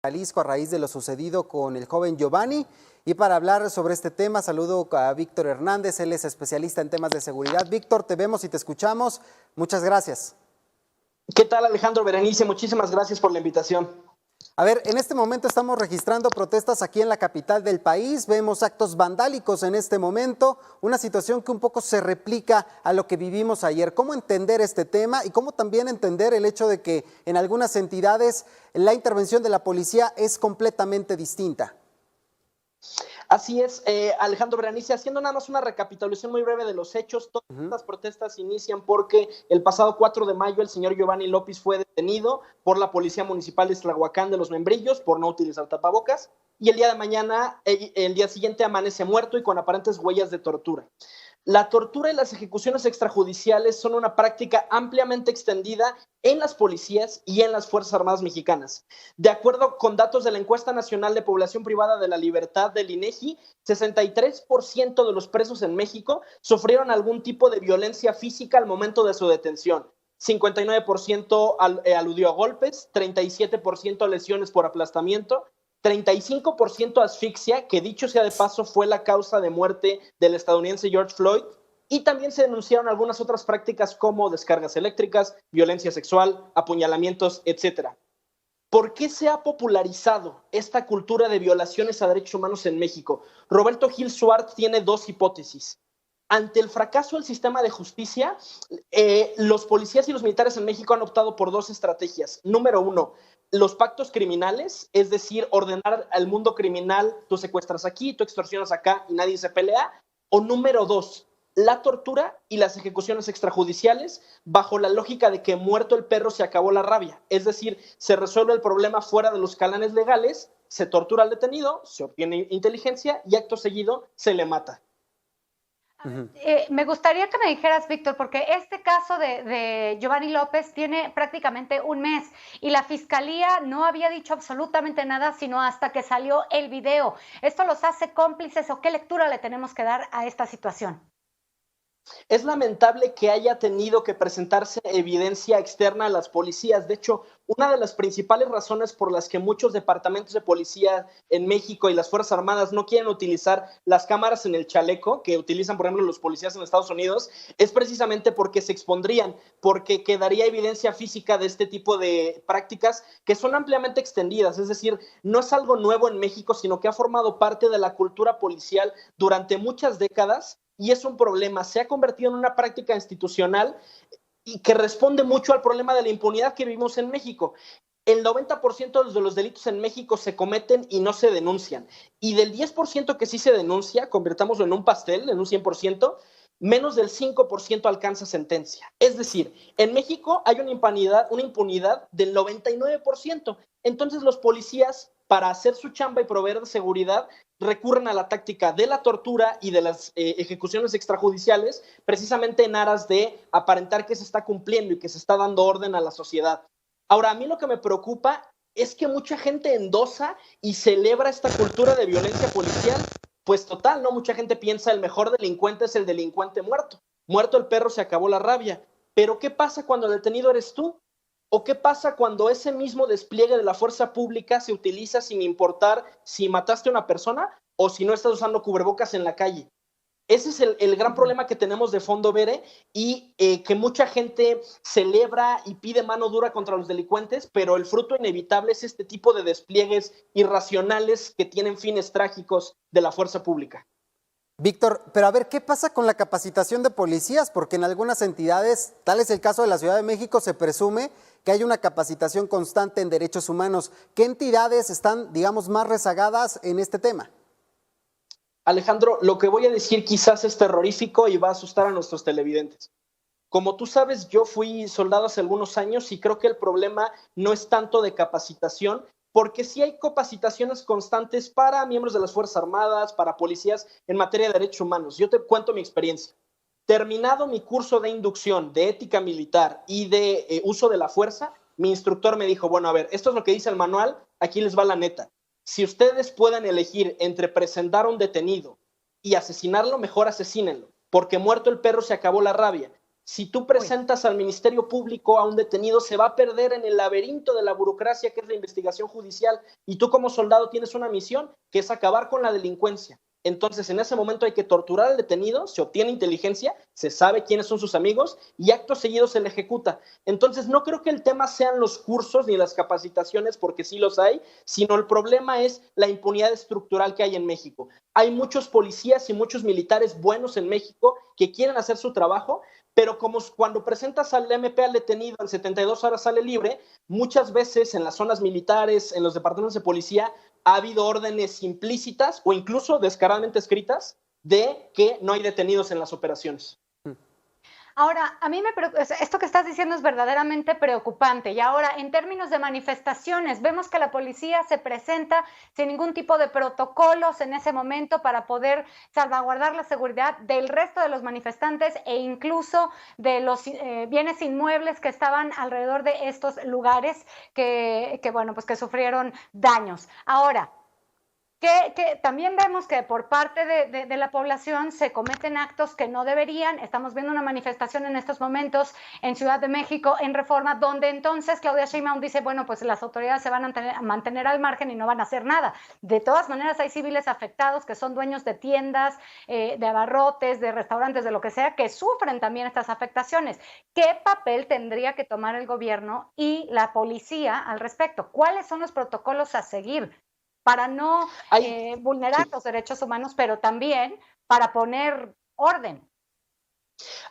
Jalisco a raíz de lo sucedido con el joven Giovanni. Y para hablar sobre este tema, saludo a Víctor Hernández, él es especialista en temas de seguridad. Víctor, te vemos y te escuchamos. Muchas gracias. ¿Qué tal, Alejandro, Berenice? Muchísimas gracias por la invitación. A ver, en este momento estamos registrando protestas aquí en la capital del país, vemos actos vandálicos en este momento, una situación que un poco se replica a lo que vivimos ayer. ¿Cómo entender este tema y cómo también entender el hecho de que en algunas entidades la intervención de la policía es completamente distinta? Así es, Alejandro Berenice, haciendo nada más una recapitulación muy breve de los hechos. Todas estas protestas inician porque el pasado 4 de mayo el señor Giovanni López fue detenido por la Policía Municipal de Tlahuacán de los Membrillos por no utilizar tapabocas, y el día de mañana, el día siguiente, amanece muerto y con aparentes huellas de tortura. La tortura y las ejecuciones extrajudiciales son una práctica ampliamente extendida en las policías y en las Fuerzas Armadas mexicanas. De acuerdo con datos de la Encuesta Nacional de Población Privada de la Libertad del INEGI, 63% de los presos en México sufrieron algún tipo de violencia física al momento de su detención. 59% aludió a golpes, 37% a lesiones por aplastamiento, 35% asfixia, que dicho sea de paso fue la causa de muerte del estadounidense George Floyd, y también se denunciaron algunas otras prácticas como descargas eléctricas, violencia sexual, apuñalamientos, etc. ¿Por qué se popularizado esta cultura de violaciones a derechos humanos en México? Roberto Gil Suárez tiene dos hipótesis. Ante el fracaso del sistema de justicia, los policías y los militares en México han optado por dos estrategias. Número uno, los pactos criminales, es decir, ordenar al mundo criminal, tú secuestras aquí, tú extorsionas acá y nadie se pelea. O número dos, la tortura y las ejecuciones extrajudiciales bajo la lógica de que muerto el perro se acabó la rabia. Es decir, se resuelve el problema fuera de los calanes legales, se tortura al detenido, se obtiene inteligencia y acto seguido se le mata. Me gustaría que me dijeras, Víctor, porque este caso de Giovanni López tiene prácticamente un mes y la fiscalía no había dicho absolutamente nada sino hasta que salió el video. ¿Esto los hace cómplices o qué lectura le tenemos que dar a esta situación? Es lamentable que haya tenido que presentarse evidencia externa a las policías. De hecho, una de las principales razones por las que muchos departamentos de policía en México y las Fuerzas Armadas no quieren utilizar las cámaras en el chaleco que utilizan, por ejemplo, los policías en Estados Unidos, es precisamente porque se expondrían, porque quedaría evidencia física de este tipo de prácticas que son ampliamente extendidas. Es decir, no es algo nuevo en México, sino que ha formado parte de la cultura policial durante muchas décadas. Y es un problema, se ha convertido en una práctica institucional y que responde mucho al problema de la impunidad que vivimos en México. El 90% de los delitos en México se cometen y no se denuncian. Y del 10% que sí se denuncia, convirtámoslo en un pastel, en un 100%, menos del 5% alcanza sentencia. Es decir, en México hay una impunidad del 99%. Entonces los policías, para hacer su chamba y proveer de seguridad, recurren a la táctica de la tortura y de las ejecuciones extrajudiciales, precisamente en aras de aparentar que se está cumpliendo y que se está dando orden a la sociedad. Ahora, a mí lo que me preocupa es que mucha gente endosa y celebra esta cultura de violencia policial. Pues total, ¿no? Mucha gente piensa el mejor delincuente es el delincuente muerto. Muerto el perro, se acabó la rabia. Pero ¿qué pasa cuando el detenido eres tú? ¿O qué pasa cuando ese mismo despliegue de la fuerza pública se utiliza sin importar si mataste a una persona o si no estás usando cubrebocas en la calle? Ese es el gran problema que tenemos de fondo, Bere, y que mucha gente celebra y pide mano dura contra los delincuentes, pero el fruto inevitable es este tipo de despliegues irracionales que tienen fines trágicos de la fuerza pública. Víctor, pero a ver, ¿qué pasa con la capacitación de policías? Porque en algunas entidades, tal es el caso de la Ciudad de México, se presume que hay una capacitación constante en derechos humanos. ¿Qué entidades están, digamos, más rezagadas en este tema? Alejandro, lo que voy a decir quizás es terrorífico y va a asustar a nuestros televidentes. Como tú sabes, yo fui soldado hace algunos años y creo que el problema no es tanto de capacitación, porque sí hay capacitaciones constantes para miembros de las Fuerzas Armadas, para policías en materia de derechos humanos. Yo te cuento mi experiencia. Terminado mi curso de inducción de ética militar y de uso de la fuerza, mi instructor me dijo, bueno, a ver, esto es lo que dice el manual, aquí les va la neta. Si ustedes pueden elegir entre presentar a un detenido y asesinarlo, mejor asesínenlo, porque muerto el perro se acabó la rabia. Si tú presentas al Ministerio Público a un detenido, se va a perder en el laberinto de la burocracia que es la investigación judicial, y tú como soldado tienes una misión que es acabar con la delincuencia. Entonces, en ese momento hay que torturar al detenido, se obtiene inteligencia, se sabe quiénes son sus amigos y acto seguido se le ejecuta. Entonces, no creo que el tema sean los cursos ni las capacitaciones, porque sí los hay, sino el problema es la impunidad estructural que hay en México. Hay muchos policías y muchos militares buenos en México que quieren hacer su trabajo, pero como cuando presentas al MP al detenido en 72 horas sale libre, muchas veces en las zonas militares, en los departamentos de policía, ha habido órdenes implícitas o incluso descaradamente escritas de que no hay detenidos en las operaciones. Ahora, a mí esto que estás diciendo es verdaderamente preocupante. Y ahora, en términos de manifestaciones, vemos que la policía se presenta sin ningún tipo de protocolos en ese momento para poder salvaguardar la seguridad del resto de los manifestantes e incluso de los bienes inmuebles que estaban alrededor de estos lugares que sufrieron daños. Ahora, que también vemos que por parte de la población se cometen actos que no deberían. Estamos viendo una manifestación en estos momentos en Ciudad de México, en Reforma, donde entonces Claudia Sheinbaum dice, bueno, pues las autoridades se van a mantener al margen y no van a hacer nada. De todas maneras, hay civiles afectados que son dueños de tiendas, de abarrotes, de restaurantes, de lo que sea, que sufren también estas afectaciones. ¿Qué papel tendría que tomar el gobierno y la policía al respecto? ¿Cuáles son los protocolos a seguir para no vulnerar los derechos humanos, pero también para poner orden?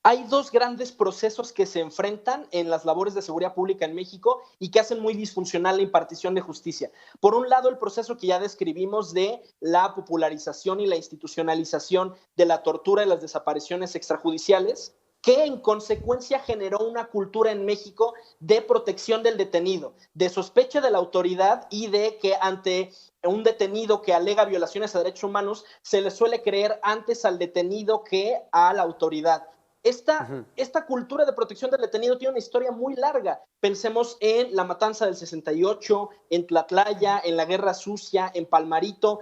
Hay dos grandes procesos que se enfrentan en las labores de seguridad pública en México y que hacen muy disfuncional la impartición de justicia. Por un lado, el proceso que ya describimos de la popularización y la institucionalización de la tortura y las desapariciones extrajudiciales, que en consecuencia generó una cultura en México de protección del detenido, de sospecha de la autoridad y de que ante un detenido que alega violaciones a derechos humanos, se le suele creer antes al detenido que a la autoridad. Esta cultura de protección del detenido tiene una historia muy larga. Pensemos en la matanza del 68, en Tlatlaya, en la Guerra Sucia, en Palmarito.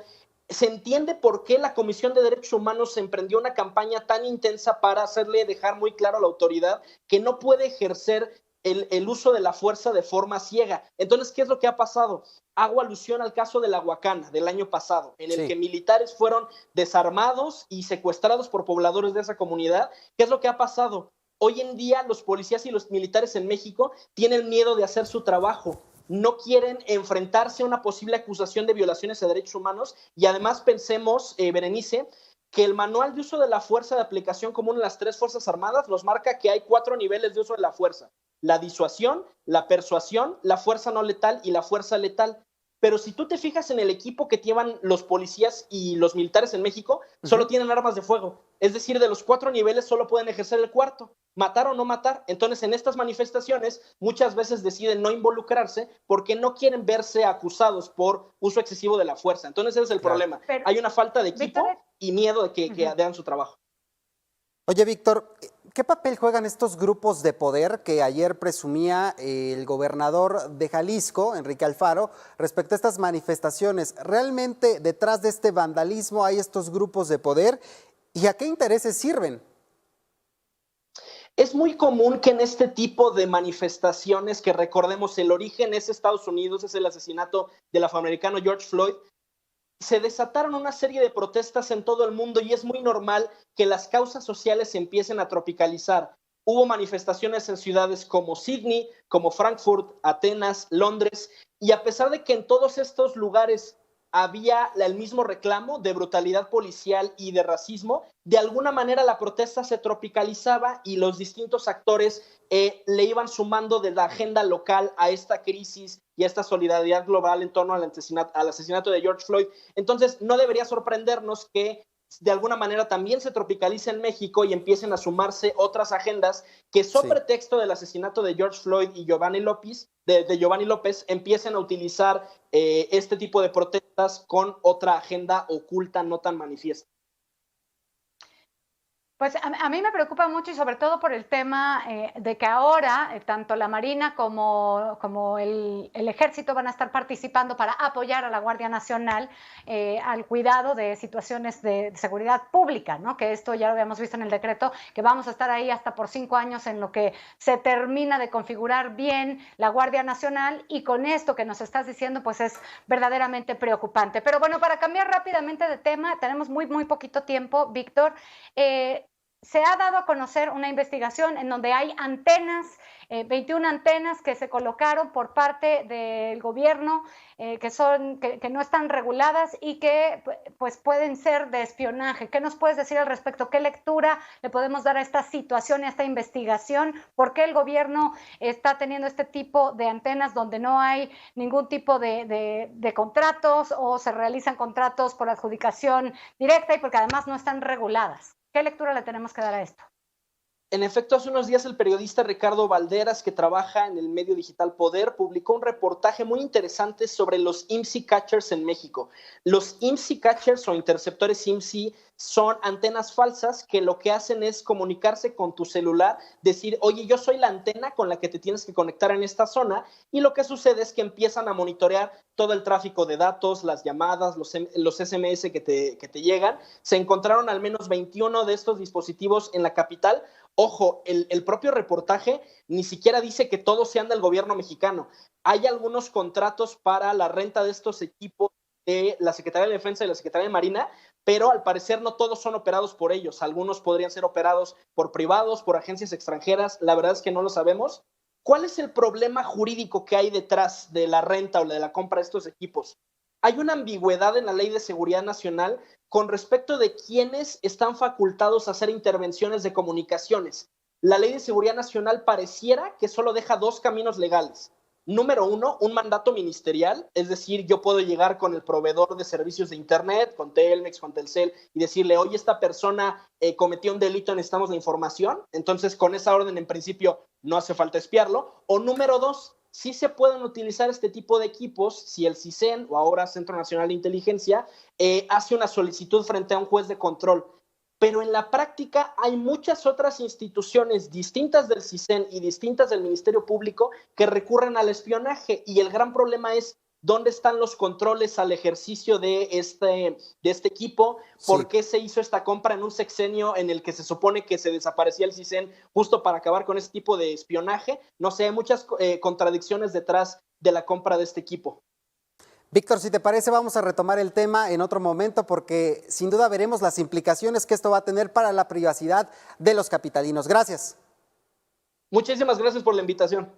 Se entiende por qué la Comisión de Derechos Humanos emprendió una campaña tan intensa para hacerle dejar muy claro a la autoridad que no puede ejercer el uso de la fuerza de forma ciega. Entonces, ¿qué es lo que ha pasado? Hago alusión al caso de la Huacana del año pasado, en el que militares fueron desarmados y secuestrados por pobladores de esa comunidad. ¿Qué es lo que ha pasado? Hoy en día los policías y los militares en México tienen miedo de hacer su trabajo. No quieren enfrentarse a una posible acusación de violaciones a derechos humanos y además pensemos, Berenice, que el manual de uso de la fuerza de aplicación común en las tres Fuerzas Armadas nos marca que hay 4 niveles de uso de la fuerza: la disuasión, la persuasión, la fuerza no letal y la fuerza letal. Pero si tú te fijas en el equipo que llevan los policías y los militares en México, solo tienen armas de fuego. Es decir, de los 4 niveles solo pueden ejercer el cuarto, matar o no matar. Entonces, en estas manifestaciones, muchas veces deciden no involucrarse porque no quieren verse acusados por uso excesivo de la fuerza. Entonces, ese es el problema. Pero hay una falta de equipo y miedo de que hagan su trabajo. Oye, Víctor, ¿qué papel juegan estos grupos de poder que ayer presumía el gobernador de Jalisco, Enrique Alfaro, respecto a estas manifestaciones? ¿Realmente detrás de este vandalismo hay estos grupos de poder? ¿Y a qué intereses sirven? Es muy común que en este tipo de manifestaciones, que recordemos el origen es Estados Unidos, es el asesinato del afroamericano George Floyd, se desataron una serie de protestas en todo el mundo y es muy normal que las causas sociales se empiecen a tropicalizar. Hubo manifestaciones en ciudades como Sydney, como Frankfurt, Atenas, Londres, y a pesar de que en todos estos lugares había el mismo reclamo de brutalidad policial y de racismo, de alguna manera la protesta se tropicalizaba y los distintos actores le iban sumando de la agenda local a esta crisis y a esta solidaridad global en torno al asesinato de George Floyd. Entonces, no debería sorprendernos que de alguna manera también se tropicaliza en México y empiecen a sumarse otras agendas que sobre pretexto del asesinato de George Floyd y Giovanni López, empiecen a utilizar este tipo de protestas con otra agenda oculta no tan manifiesta. Pues a mí me preocupa mucho y sobre todo por el tema de que ahora tanto la Marina como el Ejército van a estar participando para apoyar a la Guardia Nacional al cuidado de situaciones de seguridad pública, ¿no? Que esto ya lo habíamos visto en el decreto, que vamos a estar ahí hasta por 5 años en lo que se termina de configurar bien la Guardia Nacional, y con esto que nos estás diciendo pues es verdaderamente preocupante. Pero bueno, para cambiar rápidamente de tema, tenemos muy poquito tiempo, Víctor. Se ha dado a conocer una investigación en donde hay antenas, 21 antenas que se colocaron por parte del gobierno, que no están reguladas y que pues pueden ser de espionaje. ¿Qué nos puedes decir al respecto? ¿Qué lectura le podemos dar a esta situación y a esta investigación? ¿Por qué el gobierno está teniendo este tipo de antenas donde no hay ningún tipo de contratos, o se realizan contratos por adjudicación directa, y porque además no están reguladas? ¿Qué lectura le tenemos que dar a esto? En efecto, hace unos días el periodista Ricardo Valderas, que trabaja en el medio digital Poder, publicó un reportaje muy interesante sobre los IMSI catchers en México. Los IMSI catchers o interceptores IMSI son antenas falsas que lo que hacen es comunicarse con tu celular, decir, oye, yo soy la antena con la que te tienes que conectar en esta zona, y lo que sucede es que empiezan a monitorear todo el tráfico de datos, las llamadas, los SMS que te llegan. Se encontraron al menos 21 de estos dispositivos en la capital. Ojo, el propio reportaje ni siquiera dice que todos sean del gobierno mexicano. Hay algunos contratos para la renta de estos equipos de la Secretaría de Defensa y la Secretaría de Marina, pero al parecer no todos son operados por ellos. Algunos podrían ser operados por privados, por agencias extranjeras. La verdad es que no lo sabemos. ¿Cuál es el problema jurídico que hay detrás de la renta o de la compra de estos equipos? Hay una ambigüedad en la Ley de Seguridad Nacional con respecto de quiénes están facultados a hacer intervenciones de comunicaciones. La Ley de Seguridad Nacional pareciera que solo deja 2 caminos legales. Número 1, un mandato ministerial, es decir, yo puedo llegar con el proveedor de servicios de Internet, con Telmex, con Telcel, y decirle, oye, esta persona cometió un delito, necesitamos la información. Entonces, con esa orden, en principio, no hace falta espiarlo. O número 2, sí se pueden utilizar este tipo de equipos si el CISEN, o ahora Centro Nacional de Inteligencia, hace una solicitud frente a un juez de control. Pero en la práctica hay muchas otras instituciones distintas del CISEN y distintas del Ministerio Público que recurren al espionaje, y el gran problema es dónde están los controles al ejercicio de este equipo. ¿Por qué se hizo esta compra en un sexenio en el que se supone que se desaparecía el CISEN justo para acabar con este tipo de espionaje? No sé, hay muchas contradicciones detrás de la compra de este equipo. Víctor, si te parece, vamos a retomar el tema en otro momento, porque sin duda veremos las implicaciones que esto va a tener para la privacidad de los capitalinos. Gracias. Muchísimas gracias por la invitación.